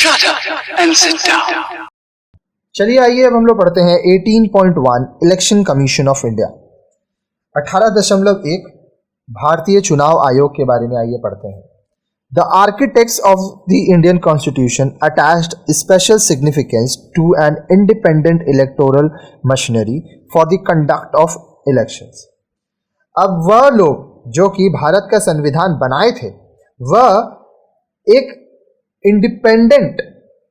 Shut up and sit down. चलिए आइए अब हम लोग पढ़ते हैं 18.1 इलेक्शन कमीशन ऑफ इंडिया। 18.1 भारतीय चुनाव आयोग के बारे में आइए पढ़ते हैं। The architects of the Indian Constitution attached special significance to an independent electoral machinery for the conduct of elections. अब वह लोग जो कि भारत का संविधान बनाए थे वह एक इंडिपेंडेंट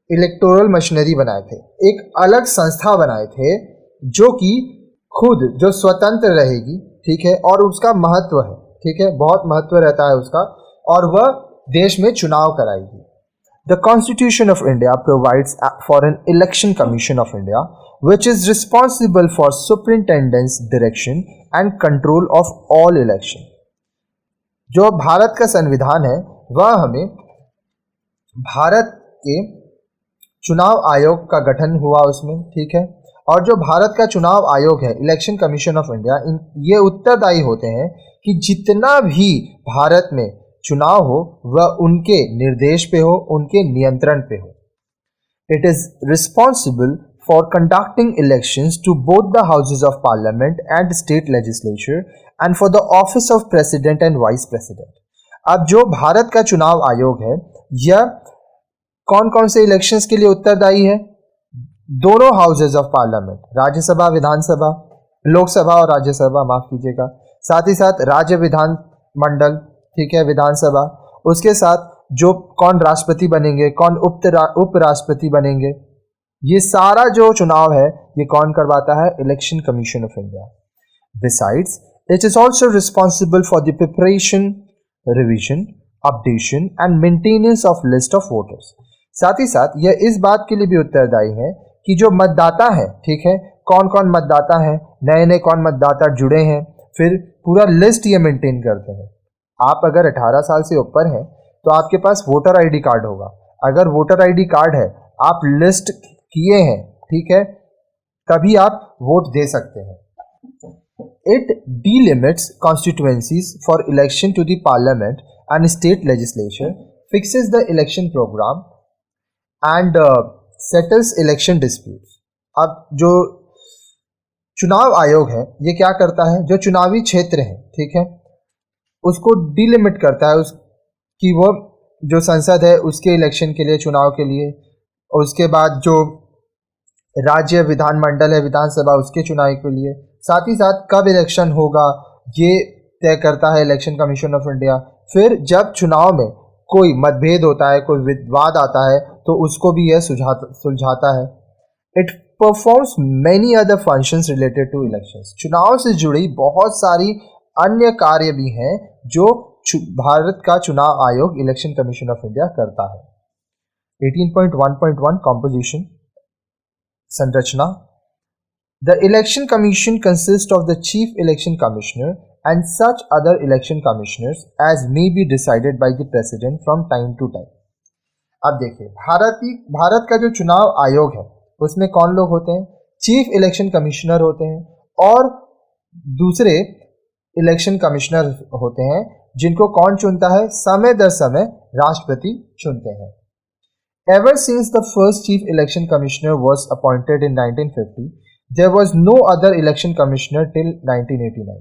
इलेक्टोरल मशीनरी बनाए थे, एक अलग संस्था बनाए थे जो कि खुद जो स्वतंत्र रहेगी, ठीक है, और उसका महत्व है, ठीक है, बहुत महत्व रहता है उसका, और वह देश में चुनाव कराएगी। The constitution of India provides for an election commission of India which is responsible for superintendence, direction and control of all election। जो भारत का संविधान है वह हमें भारत के चुनाव आयोग का गठन हुआ उसमें, ठीक है, और जो भारत का चुनाव आयोग है इलेक्शन कमीशन ऑफ इंडिया, ये उत्तरदायी होते हैं कि जितना भी भारत में चुनाव हो वह उनके निर्देश पे हो, उनके नियंत्रण पे हो। It is responsible for conducting elections to both the houses of parliament and state legislature and for the office of president and vice president। अब जो भारत का चुनाव आयोग है यह कौन कौन से इलेक्शंस के लिए उत्तरदायी है? दोनों हाउसेज ऑफ पार्लियामेंट, राज्यसभा, विधानसभा, लोकसभा और राज्यसभा, माफ कीजिएगा, साथ ही साथ राज्य विधान मंडल, ठीक है, विधानसभा, उसके साथ जो कौन राष्ट्रपति बनेंगे, कौन उपराष्ट्रपति बनेंगे, ये सारा जो चुनाव है ये कौन करवाता है? Election commission of India. Besides it is also responsible for the preparation, revision, updation and maintenance of list of voters. साथ ही साथ यह इस बात के लिए भी उत्तरदायी है कि जो मतदाता है, ठीक है, कौन कौन मतदाता है, नए नए कौन मतदाता जुड़े हैं, फिर पूरा लिस्ट ये मेंटेन करते हैं। आप अगर 18 साल से ऊपर हैं तो आपके पास वोटर आईडी कार्ड होगा। अगर वोटर आईडी कार्ड है, आप लिस्ट किए हैं, ठीक है, तभी आप वोट दे सकते हैं। It delimits constituencies for election to the parliament and state legislature, fixes the election programme and settles election disputes. अब जो चुनाव आयोग है ये क्या करता है? जो चुनावी क्षेत्र है, ठीक है, उसको डिलिमिट करता है कि वो जो संसद है उसके इलेक्शन के लिए, चुनाव के लिए, और उसके बाद जो राज्य विधानमंडल है, विधानसभा, उसके चुनाव के लिए, साथ ही साथ कब इलेक्शन होगा ये तय करता है इलेक्शन कमीशन ऑफ इंडिया। फिर जब चुनाव में कोई मतभेद होता है, कोई विवाद आता है, तो उसको भी यह सुलझाता है। It performs many other functions related to elections. चुनाव से जुड़ी बहुत सारी अन्य कार्य भी हैं जो भारत का चुनाव आयोग इलेक्शन कमीशन ऑफ इंडिया करता है। 18.1.1 Composition, संरचना। The Election Commission consists of the Chief Election Commissioner and such other election commissioners as may be decided by the President from time to time। अब देखिए भारत का जो चुनाव आयोग है उसमें कौन लोग होते हैं? चीफ इलेक्शन कमिश्नर होते हैं और दूसरे इलेक्शन कमिश्नर होते हैं जिनको कौन चुनता है? समय दर समय राष्ट्रपति चुनते हैं। Ever since the first chief election commissioner was appointed in 1950, there was no other election commissioner till 1989।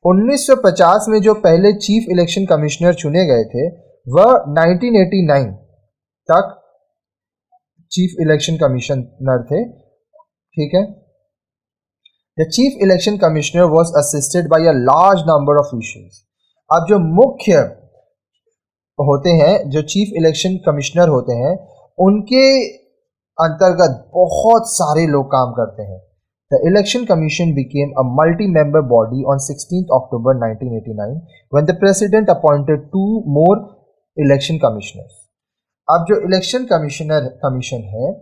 1950 में जो पहले चीफ इलेक्शन कमिश्नर चुने गए थे वह 1989 तक चीफ इलेक्शन कमिश्नर थे, ठीक है। The chief election commissioner was assisted by a large number of officials। अब जो मुख्य होते हैं, जो चीफ इलेक्शन कमिश्नर होते हैं, उनके अंतर्गत बहुत सारे लोग काम करते हैं। The election commission became a multi-member body on 16th October 1989 when the president appointed 2 more election commissioners। अब जो इलेक्शन कमीशन है,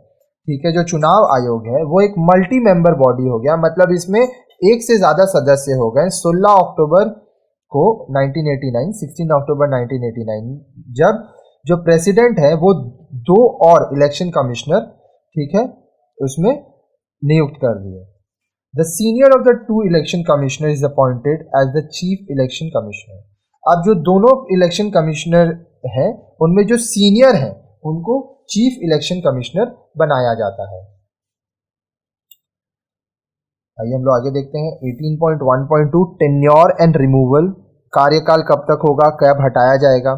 ठीक है, जो चुनाव आयोग है वो एक मल्टी मेंबर बॉडी हो गया, मतलब इसमें एक से ज़्यादा सदस्य हो गए। 16 अक्टूबर को 1989, 16 अक्टूबर 1989 जब जो प्रेसिडेंट है वो 2 और इलेक्शन कमिश्नर, ठीक है, उसमें नियुक्त कर दिए। The senior of the 2 election commissioner is appointed as the chief election commissioner. अब जो दोनों इलेक्शन कमिश्नर हैं उनमें जो सीनियर हैं उनको चीफ इलेक्शन कमिश्नर बनाया जाता है। आइए हम लोग आगे देखते हैं 18.1.2 टेन्योर एंड रिमूवल, कार्यकाल कब तक होगा, कब हटाया जाएगा।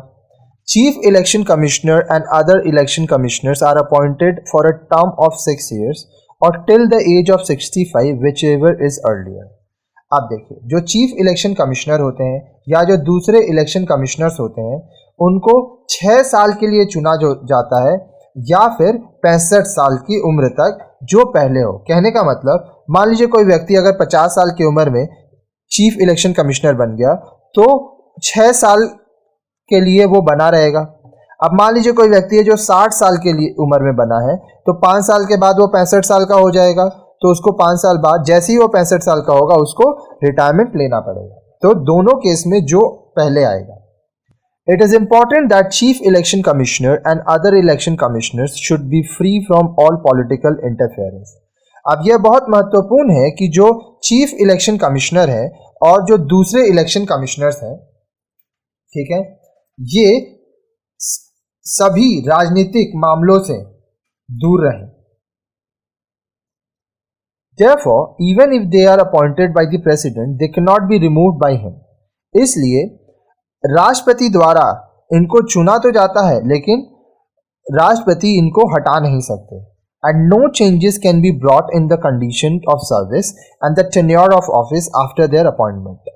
Chief election commissioner and other election commissioners are appointed for a term of 6 years और till the age of 65 whichever is earlier. आप देखिए, जो चीफ इलेक्शन कमिश्नर होते हैं या जो दूसरे इलेक्शन कमिश्नर्स होते हैं उनको 6 साल के लिए चुना जाता है या फिर 65 साल की उम्र तक जो पहले हो। कहने का मतलब, मान लीजिए कोई व्यक्ति अगर 50 साल की उम्र में चीफ इलेक्शन कमिश्नर बन गया तो 6 साल के लिए वो बना रहेगा। अब मान लीजिए कोई व्यक्ति है जो 60 साल के लिए उम्र में बना है तो 5 साल के बाद वो 65 साल का हो जाएगा, तो उसको 5 साल बाद जैसे ही वो 65 साल का होगा उसको रिटायरमेंट लेना पड़ेगा। तो दोनों केस में जो पहले आएगा। It is important that Chief Election Commissioner and other election commissioners should be free from all political interference. अब यह बहुत महत्वपूर्ण है कि जो चीफ इलेक्शन कमिश्नर है और जो दूसरे इलेक्शन कमिश्नर्स हैं, ठीक है, ये सभी राजनीतिक मामलों से दूर रहें। Therefore, even if they are appointed by the president, they cannot be removed by him. इसलिए राष्ट्रपति द्वारा इनको चुना तो जाता है लेकिन राष्ट्रपति इनको हटा नहीं सकते। And no changes can be brought in the condition of service and the tenure of office after their appointment.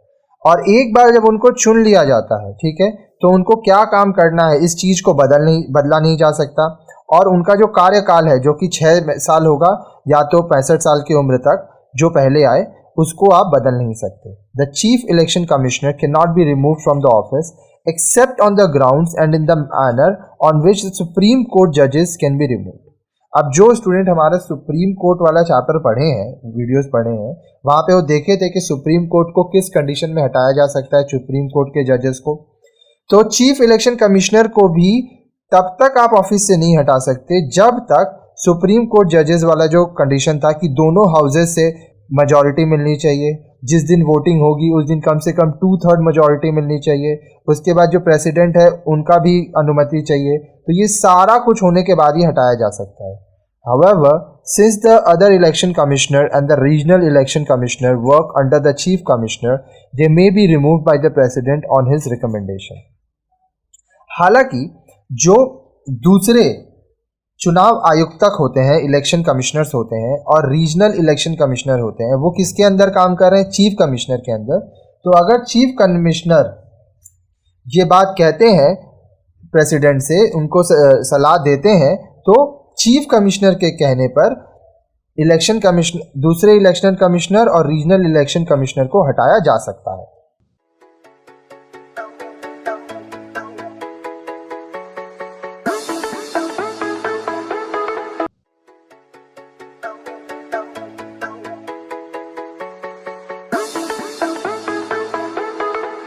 और एक बार जब उनको चुन लिया जाता है, ठीक है, तो उनको क्या काम करना है इस चीज को बदला नहीं जा सकता। और उनका जो कार्यकाल है जो कि 6 साल होगा या तो 65 साल की उम्र तक जो पहले आए उसको आप बदल नहीं सकते। The chief election commissioner can not be remove from the office except on the grounds and in the manner on which the supreme court जजेस कैन बी रिमूव। अब जो स्टूडेंट हमारा सुप्रीम कोर्ट वाला चैप्टर पढ़े हैं, videos पढ़े हैं, वहाँ पे वो देखे थे कि सुप्रीम कोर्ट को किस कंडीशन में हटाया जा सकता है, सुप्रीम कोर्ट के जजेस को। तो चीफ इलेक्शन कमिश्नर को भी तब तक आप ऑफिस से नहीं हटा सकते जब तक सुप्रीम कोर्ट जजेस वाला जो कंडीशन था कि दोनों हाउसेस से मेजॉरिटी मिलनी चाहिए, जिस दिन वोटिंग होगी उस दिन कम से कम 2/3 मेजॉरिटी मिलनी चाहिए, उसके बाद जो प्रेसिडेंट है उनका भी अनुमति चाहिए। तो ये सारा कुछ होने के बाद ही हटाया जा सकता है। However, since the other election commissioner and the regional election commissioner work under the chief commissioner, they may be removed by the president on his recommendation. हालांकि जो दूसरे चुनाव आयुक्तक होते हैं, इलेक्शन कमिश्नर्स होते हैं और रीजनल इलेक्शन कमिश्नर होते हैं, वो किसके अंदर काम कर रहे हैं, चीफ कमिश्नर के अंदर। तो अगर चीफ कमिश्नर ये बात कहते हैं प्रेसिडेंट से, उनको सलाह देते हैं, तो चीफ कमिश्नर के कहने पर इलेक्शन कमिश्नर, दूसरे इलेक्शन कमिश्नर और रीजनल इलेक्शन कमिश्नर को हटाया जा सकता है।